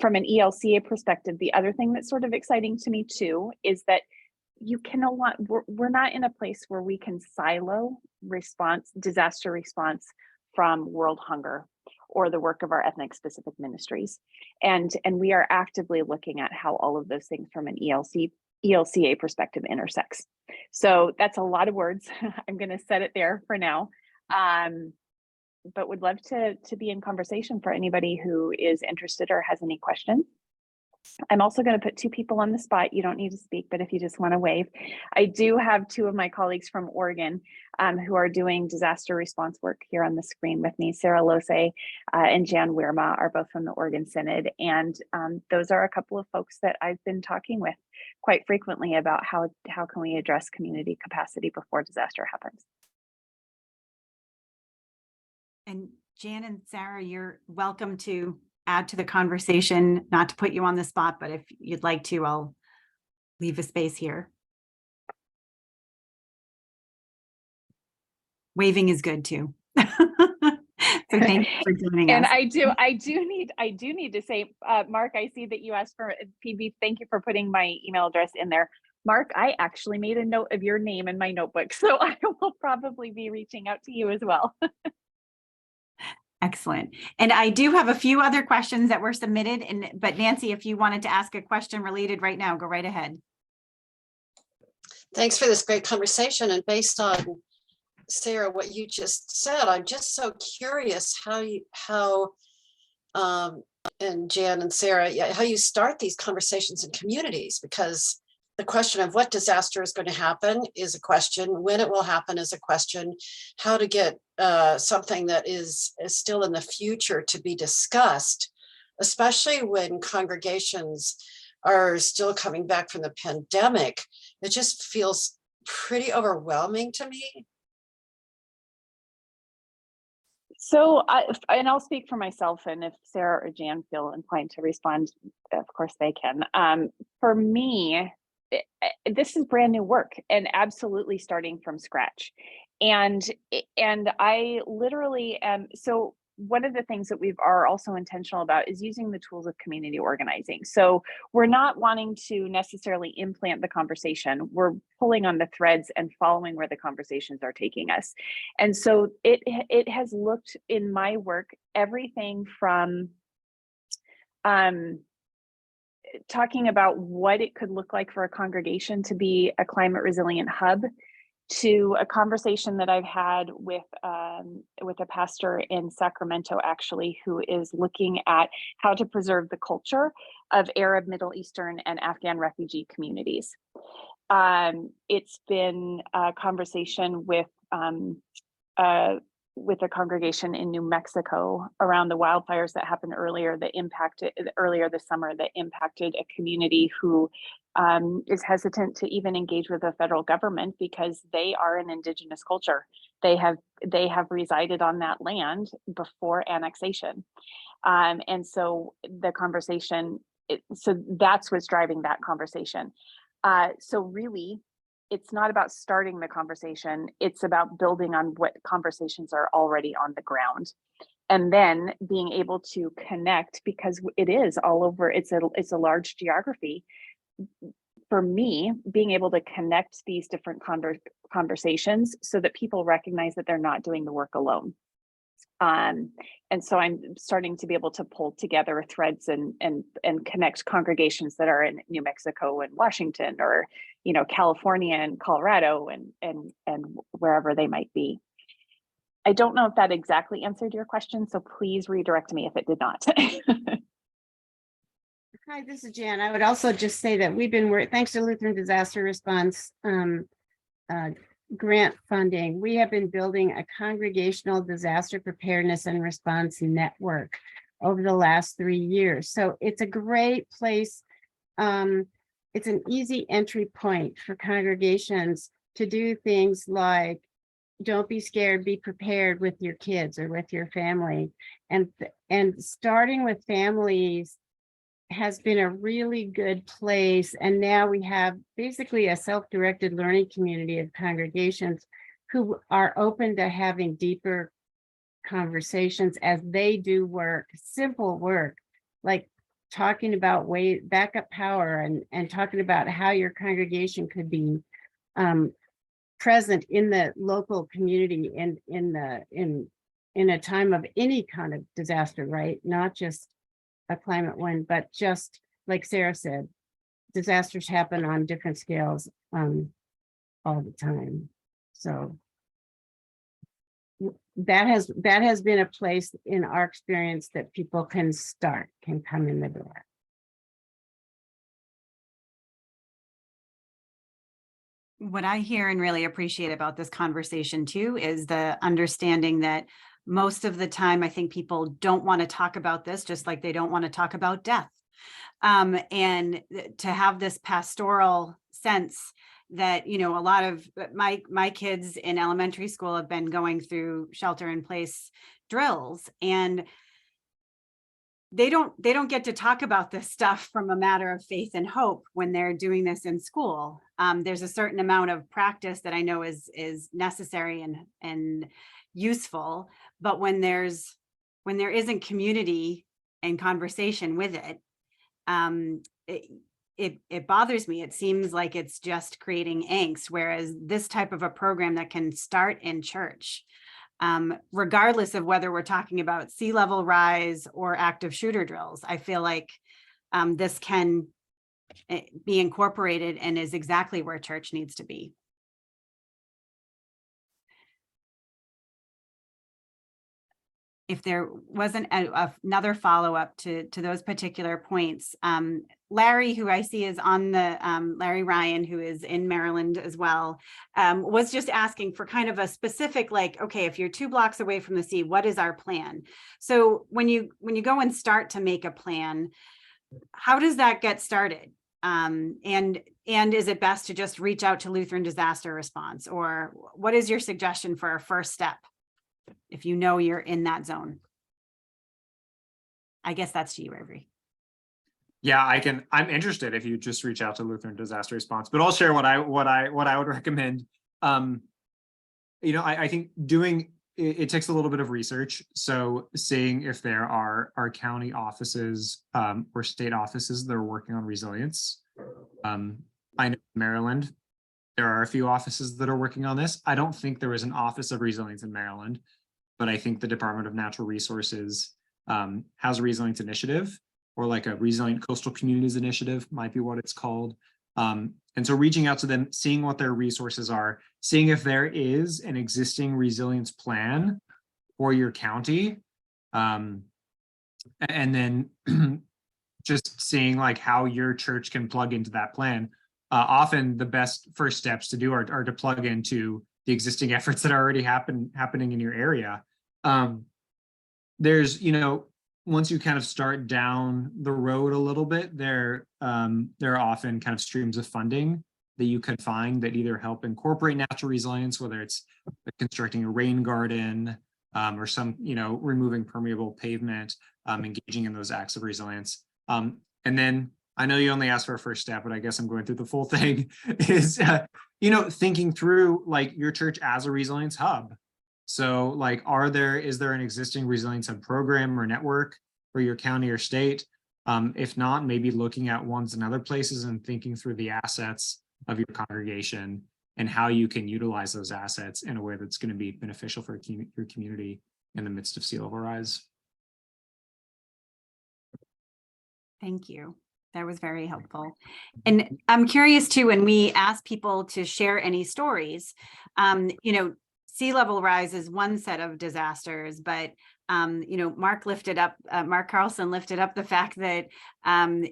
From an ELCA perspective, the other thing that's sort of exciting to me too is that you can no longer, we're not in a place where we can silo disaster response from world hunger or the work of our ethnic specific ministries. And we are actively looking at how all of those things from an ELCA perspective intersects. So that's a lot of words. I'm going to set it there for now. But would love to be in conversation for anybody who is interested or has any questions. I'm also going to put two people on the spot. You don't need to speak, but if you just want to wave. I do have two of my colleagues from Oregon who are doing disaster response work here on the screen with me. Sarah Lose and Jan Weirma are both from the Oregon Synod. And those are a couple of folks that I've been talking with quite frequently about how can we address community capacity before disaster happens. And Jan and Sarah, you're welcome to add to the conversation, not to put you on the spot, but if you'd like to, I'll leave a space here. Waving is good too. So thank you for joining and us. I do need to say, Mark, I see that you asked for PB. Thank you for putting my email address in there. Mark, I actually made a note of your name in my notebook, so I will probably be reaching out to you as well. Excellent. And I do have a few other questions that were submitted, but Nancy, if you wanted to ask a question related right now, go right ahead. Thanks for this great conversation. And based on, Sarah, what you just said, I'm just so curious and Jan and Sarah, how you start these conversations in communities, because the question of what disaster is going to happen is a question. When it will happen is a question. How to get something that is still in the future to be discussed, especially when congregations are still coming back from the pandemic. It just feels pretty overwhelming to me. So, and I'll speak for myself, and if Sarah or Jan feel inclined to respond, of course they can. For me, this is brand new work and absolutely starting from scratch. And I literally am, so one of the things that we are also intentional about is using the tools of community organizing. So we're not wanting to necessarily implant the conversation. We're pulling on the threads and following where the conversations are taking us. And so it has looked in my work, everything from talking about what it could look like for a congregation to be a climate resilient hub, to a conversation that I've had with a pastor in Sacramento, actually, who is looking at how to preserve the culture of Arab, Middle Eastern, and Afghan refugee communities. It's been a conversation with a congregation in New Mexico around the wildfires that happened earlier this summer that impacted a community who is hesitant to even engage with the federal government because they are an indigenous culture. They have resided on that land before annexation. And so the conversation, so that's what's driving that conversation. So really, it's not about starting the conversation, it's about building on what conversations are already on the ground. And then being able to connect, because it is all over, it's a large geography. For me, being able to connect these different conversations so that people recognize that they're not doing the work alone. And so I'm starting to be able to pull together threads and connect congregations that are in New Mexico and Washington, or California and Colorado and wherever they might be. I don't know if that exactly answered your question, so please redirect me if it did not. Hi, this is Jan. I would also just say that we've been thanks to Lutheran Disaster Response grant funding, we have been building a congregational disaster preparedness and response network over the last 3 years. So it's a great place. It's an easy entry point for congregations to do things like, don't be scared, be prepared with your kids or with your family. And starting with families has been a really good place. And now we have basically a self-directed learning community of congregations who are open to having deeper conversations as they do work, simple work, like talking about backup power and talking about how your congregation could be present in the local community and in a time of any kind of disaster, right? Not just a climate one, but just like Sarah said, disasters happen on different scales all the time. So that has been a place in our experience that people can come in the door. What I hear and really appreciate about this conversation too is the understanding that most of the time, I think people don't want to talk about this, just like they don't want to talk about death. And to have this pastoral sense that, you know, a lot of my kids in elementary school have been going through shelter in place drills, and they don't get to talk about this stuff from a matter of faith and hope when they're doing this in school. There's a certain amount of practice that I know is necessary and useful, but when there isn't community and conversation with it, it bothers me. It seems like it's just creating angst, whereas this type of a program that can start in church, regardless of whether we're talking about sea level rise or active shooter drills, I feel like this can be incorporated and is exactly where church needs to be. If there wasn't another follow-up to those particular points, Larry, who I see is on the, Larry Ryan, who is in Maryland as well, was just asking for kind of a specific, like, okay, if you're 2 blocks away from the sea, what is our plan? So when you go and start to make a plan, how does that get started? And is it best to just reach out to Lutheran Disaster Response, or what is your suggestion for a first step if you know you're in that zone? I guess that's to you, Avery. Yeah, I'm interested if you just reach out to Lutheran Disaster Response, but I'll share what I would recommend. You know, I think it takes a little bit of research. So seeing if there are county offices or state offices that are working on resilience. I know in Maryland, there are a few offices that are working on this. I don't think there is an Office of Resilience in Maryland, but I think the Department of Natural Resources has a resilience initiative, or like a resilient coastal communities initiative might be what it's called. And so reaching out to them, seeing what their resources are, seeing if there is an existing resilience plan for your county, and then just seeing like how your church can plug into that plan. Often the best first steps to do are to plug into the existing efforts that are already happening in your area. There's, you know, once you kind of start down the road a little bit, there are often kind of streams of funding that you could find that either help incorporate natural resilience, whether it's constructing a rain garden or some, you know, removing permeable pavement, engaging in those acts of resilience. And then I know you only asked for a first step, but I guess I'm going through the full thing, is, you know, thinking through like your church as a resilience hub. So like, is there an existing resilience hub program or network for your county or state? If not, maybe looking at ones in other places and thinking through the assets of your congregation and how you can utilize those assets in a way that's going to be beneficial for your community in the midst of sea level rise. Thank you. That was very helpful. And I'm curious too, when we ask people to share any stories, you know, sea level rise is one set of disasters, but you know, Mark Carlson lifted up the fact that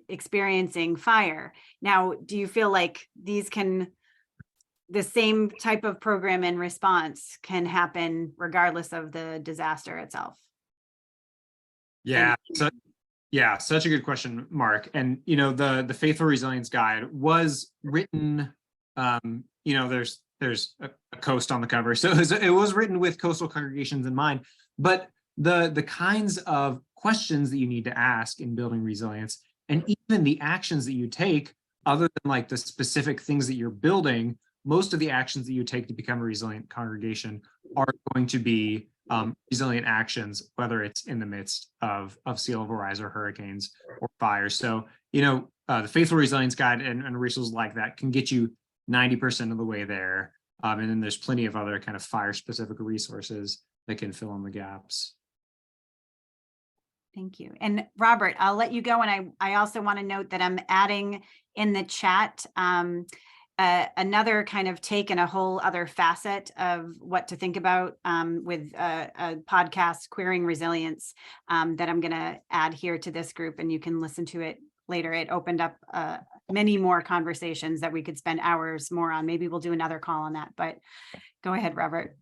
experiencing fire. Now, do you feel like the same type of program and response can happen regardless of the disaster itself? Yeah. Yeah, such a good question, Mark. And, you know, the Faithful Resilience Guide was written, you know, there's a coast on the cover. So it was written with coastal congregations in mind, but the kinds of questions that you need to ask in building resilience, and even the actions that you take, other than like the specific things that you're building, most of the actions that you take to become a resilient congregation are going to be resilient actions, whether it's in the midst of sea level rise or hurricanes or fires. So, the Faithful Resilience Guide and resources like that can get you 90% of the way there. And then there's plenty of other kind of fire specific resources that can fill in the gaps. Thank you. And Robert, I'll let you go. And I also want to note that I'm adding in the chat another kind of take and a whole other facet of what to think about with a podcast, Queering Resilience, that I'm going to add here to this group, and you can listen to it later. It opened up many more conversations that we could spend hours more on. Maybe we'll do another call on that, but go ahead, Robert.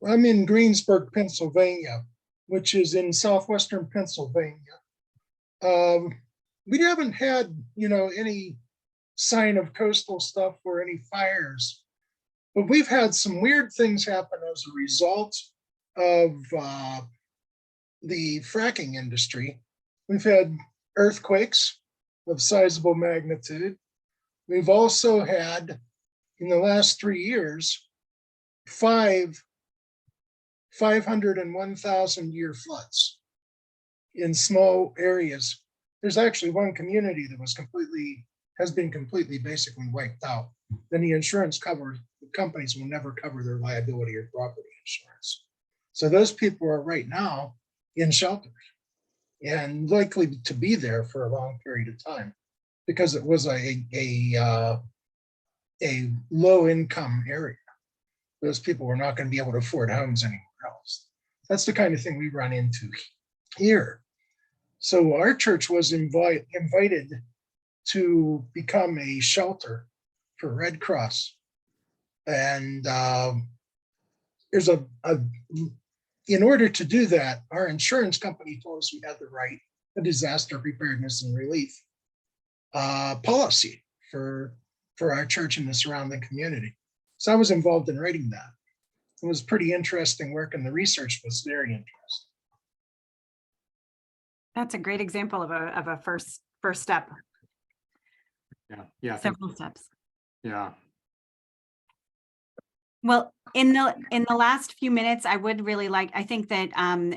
I'm in Greensburg, Pennsylvania, which is in southwestern Pennsylvania. We haven't had, any sign of coastal stuff or any fires, but we've had some weird things happen as a result of the fracking industry. We've had earthquakes of sizable magnitude. We've also had, in the last 3 years, 501,000 year floods in small areas. There's actually one community that has been completely basically wiped out. Then the insurance companies will never cover their liability or property insurance. So those people are right now in shelters and likely to be there for a long period of time because it was a low income area. Those people were not going to be able to afford homes anymore else. That's the kind of thing we run into here. So our church was invited to become a shelter for Red Cross. And there's in order to do that, our insurance company told us we had to write a disaster preparedness and relief policy for our church and the surrounding community. So I was involved in writing that. It was pretty interesting work, and the research was very interesting. That's a great example of a first step. Yeah. Several steps. Yeah. Well, in the last few minutes, I would really I think that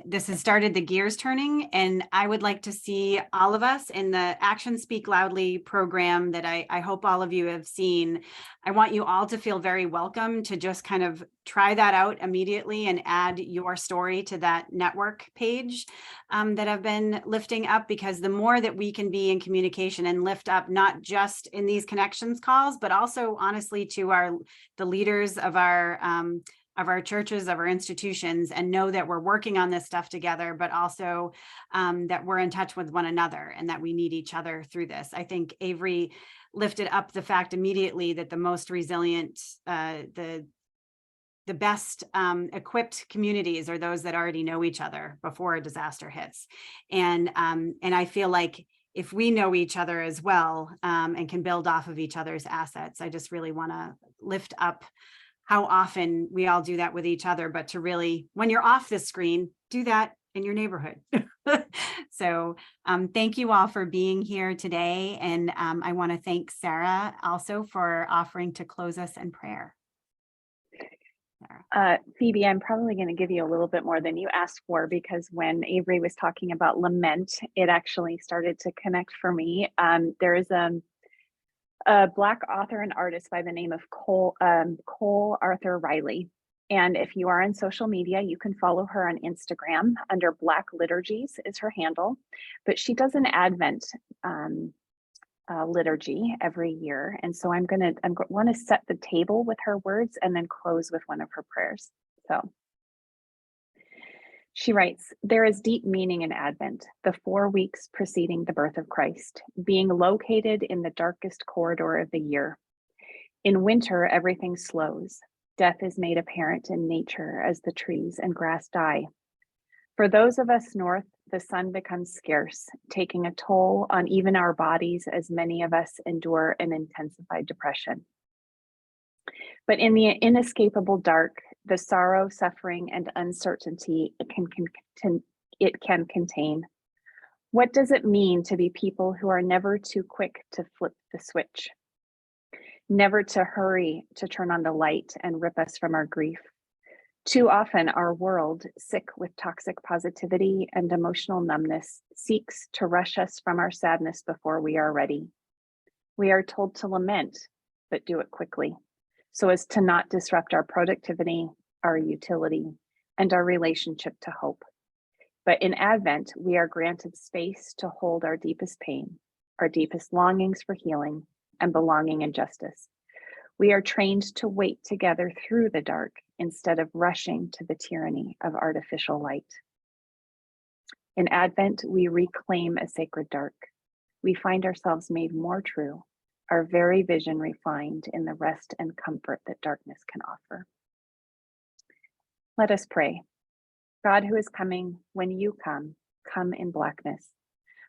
this has started the gears turning, and I would like to see all of us in the Action Speak Loudly program that I hope all of you have seen. I want you all to feel very welcome to just kind of try that out immediately and add your story to that network page that I've been lifting up, because the more that we can be in communication and lift up, not just in these connections calls, but also honestly to the leaders of our churches, of our institutions, and know that we're working on this stuff together, but also that we're in touch with one another and that we need each other through this. I think Avery lifted up the fact immediately that the most resilient, the best equipped communities are those that already know each other before a disaster hits. And I feel like if we know each other as well and can build off of each other's assets, I just really want to lift up how often we all do that with each other, but to really, when you're off the screen, do that in your neighborhood. So thank you all for being here today. And I want to thank Sarah also for offering to close us in prayer. Phoebe, I'm probably going to give you a little bit more than you asked for, because when Avery was talking about lament, it actually started to connect for me. There is a Black author and artist by the name of Cole Arthur Riley. And if you are on social media, you can follow her on Instagram under Black Liturgies is her handle. But she does an Advent liturgy every year. And so I want to set the table with her words and then close with one of her prayers. So she writes, there is deep meaning in Advent, the 4 weeks preceding the birth of Christ, being located in the darkest corridor of the year. In winter, everything slows. Death is made apparent in nature as the trees and grass die. For those of us north, the sun becomes scarce, taking a toll on even our bodies as many of us endure an intensified depression. But in the inescapable dark, the sorrow, suffering, and uncertainty it can contain. What does it mean to be people who are never too quick to flip the switch? Never to hurry to turn on the light and rip us from our grief? Too often, our world, sick with toxic positivity and emotional numbness, seeks to rush us from our sadness before we are ready. We are told to lament, but do it quickly, so as to not disrupt our productivity, our utility, and our relationship to hope. But in Advent, we are granted space to hold our deepest pain, our deepest longings for healing and belonging and justice. We are trained to wait together through the dark instead of rushing to the tyranny of artificial light. In Advent, we reclaim a sacred dark. We find ourselves made more true, our very vision refined in the rest and comfort that darkness can offer. Let us pray. God who is coming, when you come in blackness.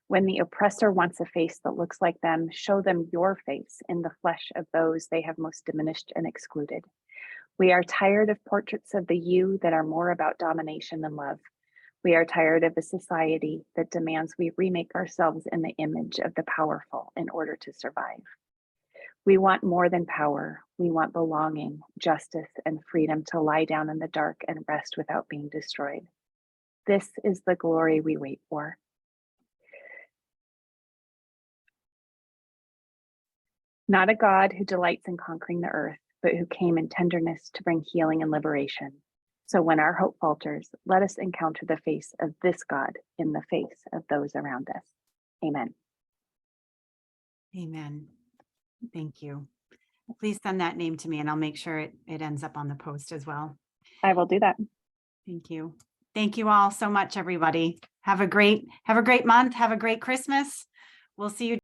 When the oppressor wants a face that looks like them, show them your face in the flesh of those they have most diminished and excluded. We are tired of portraits of the you that are more about domination than love. We are tired of a society that demands we remake ourselves in the image of the powerful in order to survive. We want more than power. We want belonging, justice, and freedom to lie down in the dark and rest without being destroyed. This is the glory we wait for. Not a God who delights in conquering the earth, but who came in tenderness to bring healing and liberation. So when our hope falters, let us encounter the face of this God in the face of those around us. Amen. Amen. Thank you. Please send that name to me and I'll make sure it ends up on the post as well. I will do that. Thank you. Thank you all so much, everybody. Have a great month. Have a great Christmas. We'll see you